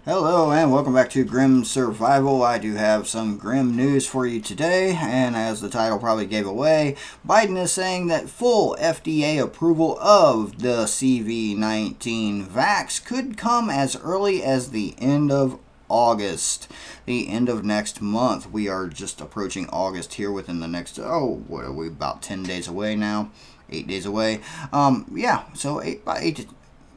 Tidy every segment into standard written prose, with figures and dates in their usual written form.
Hello and welcome back to Grim Survival. I do have some grim news for you today, and as the title probably gave away, Biden is saying that full FDA approval of the CV-19 vax could come as early as the end of August, the end of next month. We are just approaching August here within the next, what are we, about 10 days away now? 8 days away. So about 8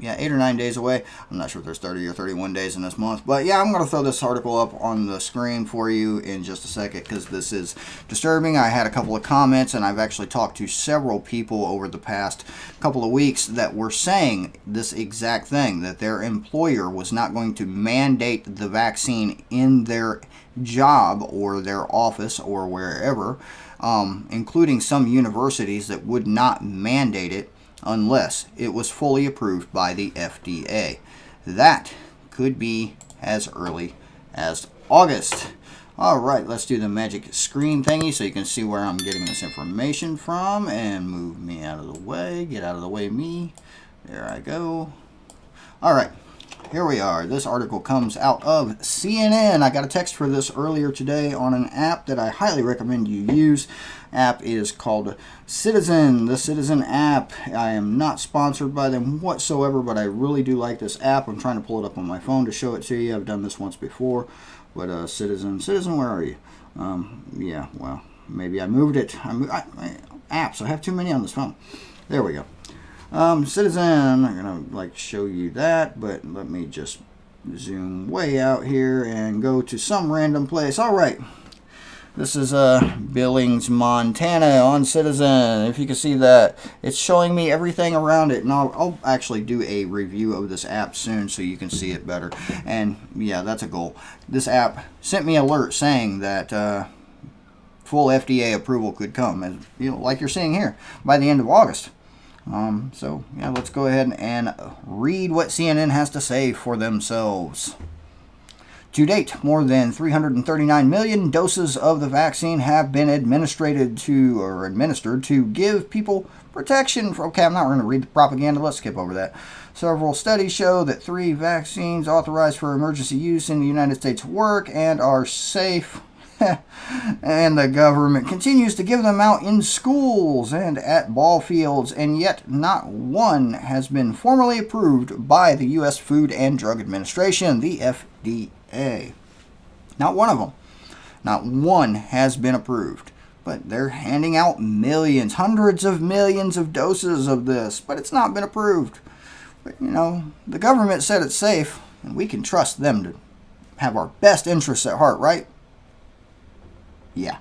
or 9 days away. I'm not sure if there's 30 or 31 days in this month. But yeah, I'm going to throw this article up on the screen for you in just a second because this is disturbing. I had a couple of comments, and I've actually talked to several people over the past couple of weeks that were saying this exact thing, that their employer was not going to mandate the vaccine in their job or their office or wherever, including some universities that would not mandate it unless it was fully approved by the FDA. That could be as early as August. Alright, let's do the magic screen thingy so you can see where I'm getting this information from, and move me out of the way. Get out of the way, me. There I go. Alright, here we are. This article comes out of CNN. I got a text for this earlier today on an app that I highly recommend you use. App is called Citizen, the Citizen app. I am not sponsored by them whatsoever, but I really do like this app. I'm trying to pull it up on my phone to show it to you. I've done this once before, but Citizen, where are you? Well, maybe I moved it. Apps, I have too many on this phone. There we go. Citizen, I'm not gonna show you that, but let me just zoom way out here and go to some random place. All right. This is Billings, Montana on Citizen. If you can see that, it's showing me everything around it. And I'll actually do a review of this app soon so you can see it better. And yeah, that's a goal. This app sent me an alert saying that full FDA approval could come, as like you're seeing here, by the end of August. So yeah, let's go ahead and read what CNN has to say for themselves. To date, more than 339 million doses of the vaccine have been administered to give people protection. Okay, I'm not going to read the propaganda. Let's skip over that. Several studies show that 3 vaccines authorized for emergency use in the United States work and are safe. And the government continues to give them out in schools and at ball fields, and yet not one has been formally approved by the U.S. Food and Drug Administration, the FDA. Not one of them. Not one has been approved. But they're handing out millions, hundreds of millions of doses of this, but it's not been approved. But, the government said it's safe, and we can trust them to have our best interests at heart, right? Yeah.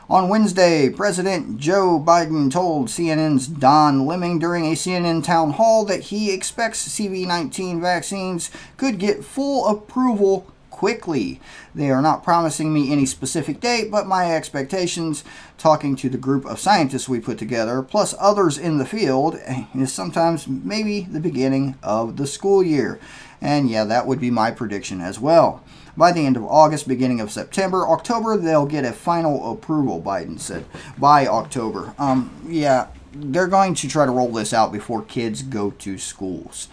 On Wednesday, President Joe Biden told CNN's Don Lemon during a CNN town hall that he expects CV-19 vaccines could get full approval quickly. They are not promising me any specific date, but my expectations, talking to the group of scientists we put together, plus others in the field, is sometimes maybe the beginning of the school year. And yeah, that would be my prediction as well. By the end of August, beginning of September, October, they'll get a final approval, Biden said, by October. They're going to try to roll this out before kids go to schools.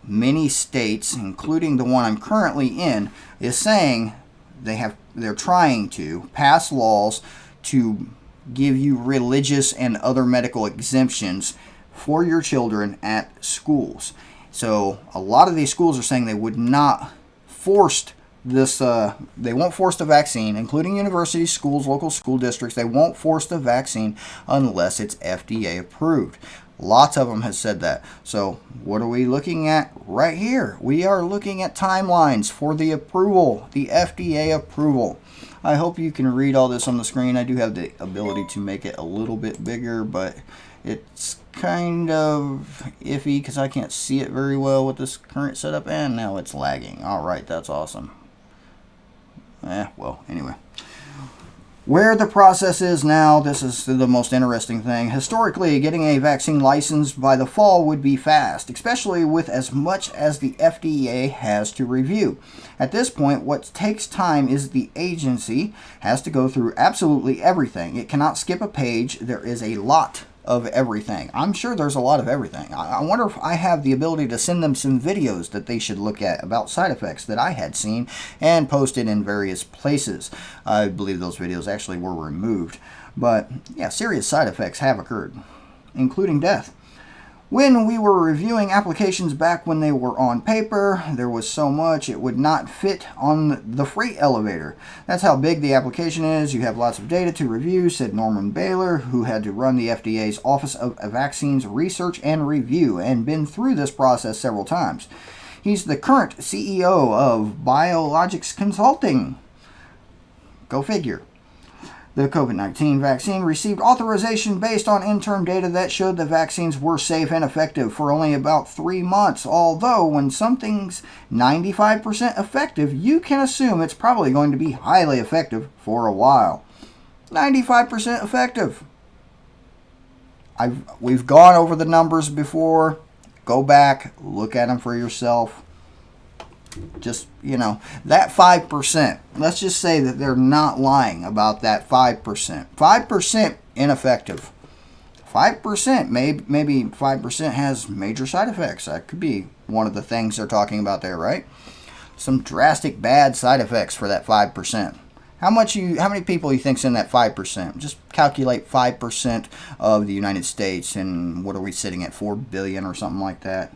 Many states, including the one I'm currently in, is saying they're trying to pass laws to give you religious and other medical exemptions for your children at schools. So a lot of these schools are saying they would not force they won't force the vaccine, including universities, schools, local school districts. They won't force the vaccine unless it's FDA approved. Lots of them have said that. So what are we looking at right here? We are looking at timelines for the approval, the FDA approval. I hope you can read all this on the screen. I do have the ability to make it a little bit bigger, but it's kind of iffy because I can't see it very well with this current setup, and now it's lagging. All right, that's awesome. Anyway. Where the process is now, this is the most interesting thing. Historically, getting a vaccine licensed by the fall would be fast, especially with as much as the FDA has to review. At this point, what takes time is the agency has to go through absolutely everything. It cannot skip a page. There is a lot of everything. I'm sure there's a lot of everything. I wonder if I have the ability to send them some videos that they should look at about side effects that I had seen and posted in various places. I believe those videos actually were removed. But yeah, serious side effects have occurred, including death. When we were reviewing applications back when they were on paper, there was so much it would not fit on the freight elevator. That's how big the application is. You have lots of data to review, said Norman Baylor, who had to run the FDA's Office of Vaccines Research and Review and been through this process several times. He's the current CEO of Biologics Consulting. Go figure. The COVID-19 vaccine received authorization based on interim data that showed the vaccines were safe and effective for only about 3 months. Although, when something's 95% effective, you can assume it's probably going to be highly effective for a while. 95% effective. We've gone over the numbers before. Go back, look at them for yourself. Just, that 5%, let's just say that they're not lying about that 5%. 5% ineffective. 5%, maybe 5% has major side effects. That could be one of the things they're talking about there, right? Some drastic bad side effects for that 5%. How many people you think's in that 5%? Just calculate 5% of the United States, and what are we sitting at, 4 billion or something like that?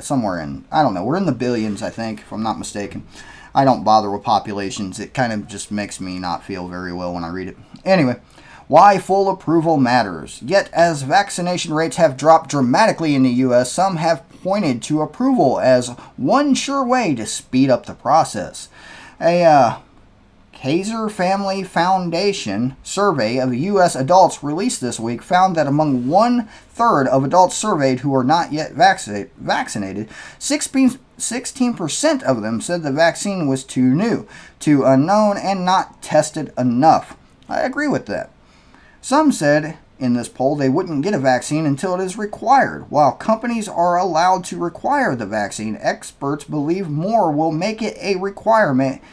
Somewhere in, I don't know, we're in the billions, I think, if I'm not mistaken. I don't bother with populations. It kind of just makes me not feel very well when I read it. Anyway, why full approval matters. Yet, as vaccination rates have dropped dramatically in the U.S., some have pointed to approval as one sure way to speed up the process. A Kaiser Family Foundation survey of U.S. adults released this week found that among 1/3 of adults surveyed who are not yet vaccinated, 16% of them said the vaccine was too new, too unknown, and not tested enough. I agree with that. Some said in this poll they wouldn't get a vaccine until it is required. While companies are allowed to require the vaccine, experts believe more will make it a requirement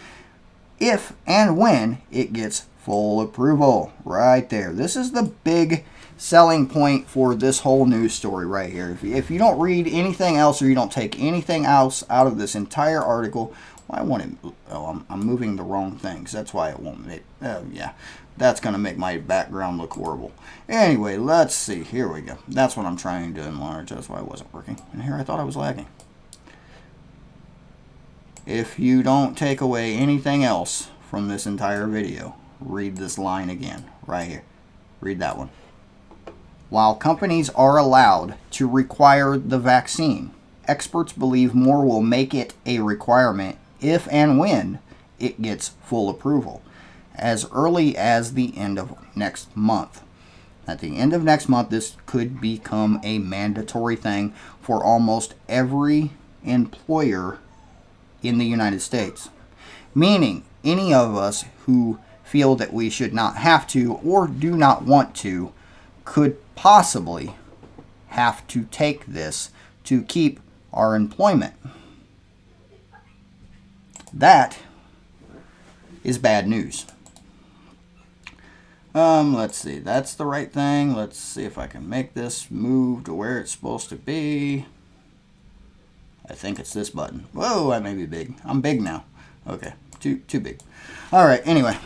if and when it gets full approval. Right there. This is the big selling point for this whole news story right here. If you don't read anything else, or you don't take anything else out of this entire article, well, I want it. Oh, I'm moving the wrong things. That's why it won't make. Yeah, that's going to make my background look horrible. Anyway, let's see. Here we go. That's what I'm trying to enlarge. That's why it wasn't working. And here I thought I was lagging. If you don't take away anything else from this entire video, read this line again, right here. Read that one. While companies are allowed to require the vaccine, experts believe more will make it a requirement if and when it gets full approval, as early as the end of next month. At the end of next month, this could become a mandatory thing for almost every employer in the United States, meaning any of us who feel that we should not have to or do not want to could possibly have to take this to keep our employment. That is bad news. Let's see, that's the right thing. Let's see if I can make this move to where it's supposed to be. I think it's this button. Whoa, I may be big. I'm big now. Okay, too big. All right, anyway.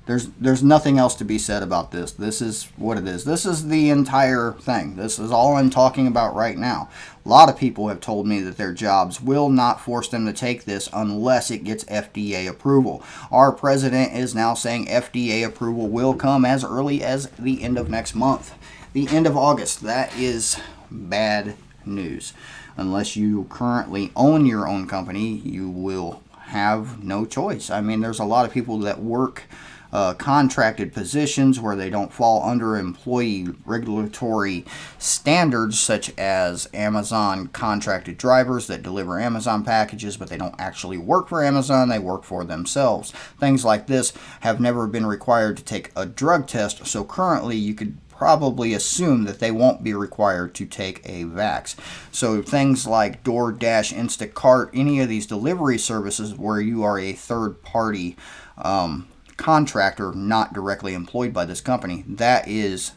There's nothing else to be said about this. This is what it is. This is the entire thing. This is all I'm talking about right now. A lot of people have told me that their jobs will not force them to take this unless it gets FDA approval. Our president is now saying FDA approval will come as early as the end of next month. The end of August. That is bad news. Unless you currently own your own company, you will have no choice. I mean, there's a lot of people that work contracted positions where they don't fall under employee regulatory standards, such as Amazon contracted drivers that deliver Amazon packages, but they don't actually work for Amazon, they work for themselves. Things like this have never been required to take a drug test, so currently you could probably assume that they won't be required to take a vax. So things like DoorDash, Instacart, any of these delivery services where you are a third party contractor not directly employed by this company, that is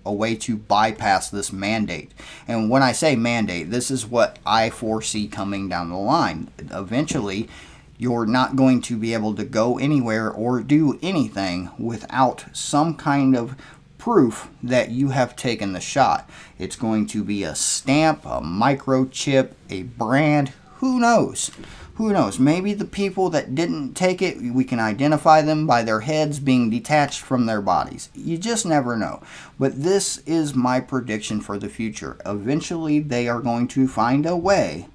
a way to bypass this mandate. And when I say mandate, this is what I foresee coming down the line. Eventually, you're not going to be able to go anywhere or do anything without some kind of proof that you have taken the shot. It's going to be a stamp, a microchip, a brand, who knows? Who knows? Maybe the people that didn't take it, we can identify them by their heads being detached from their bodies. You just never know. But this is my prediction for the future. Eventually, they are going to find a way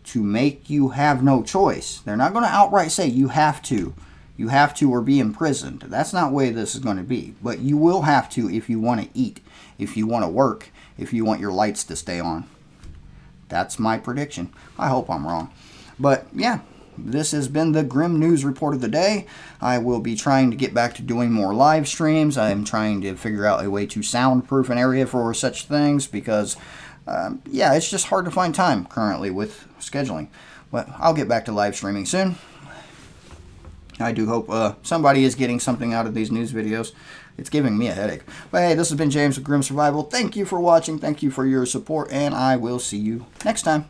to make you have no choice. They're not going to outright say you have to. You have to or be imprisoned. That's not the way this is going to be. But you will have to if you want to eat, if you want to work, if you want your lights to stay on. That's my prediction. I hope I'm wrong. But yeah, this has been the Grim News Report of the day. I will be trying to get back to doing more live streams. I am trying to figure out a way to soundproof an area for such things because, yeah, it's just hard to find time currently with scheduling. But I'll get back to live streaming soon. I do hope somebody is getting something out of these news videos. It's giving me a headache. But hey, this has been James with Grim Survival. Thank you for watching. Thank you for your support, and I will see you next time.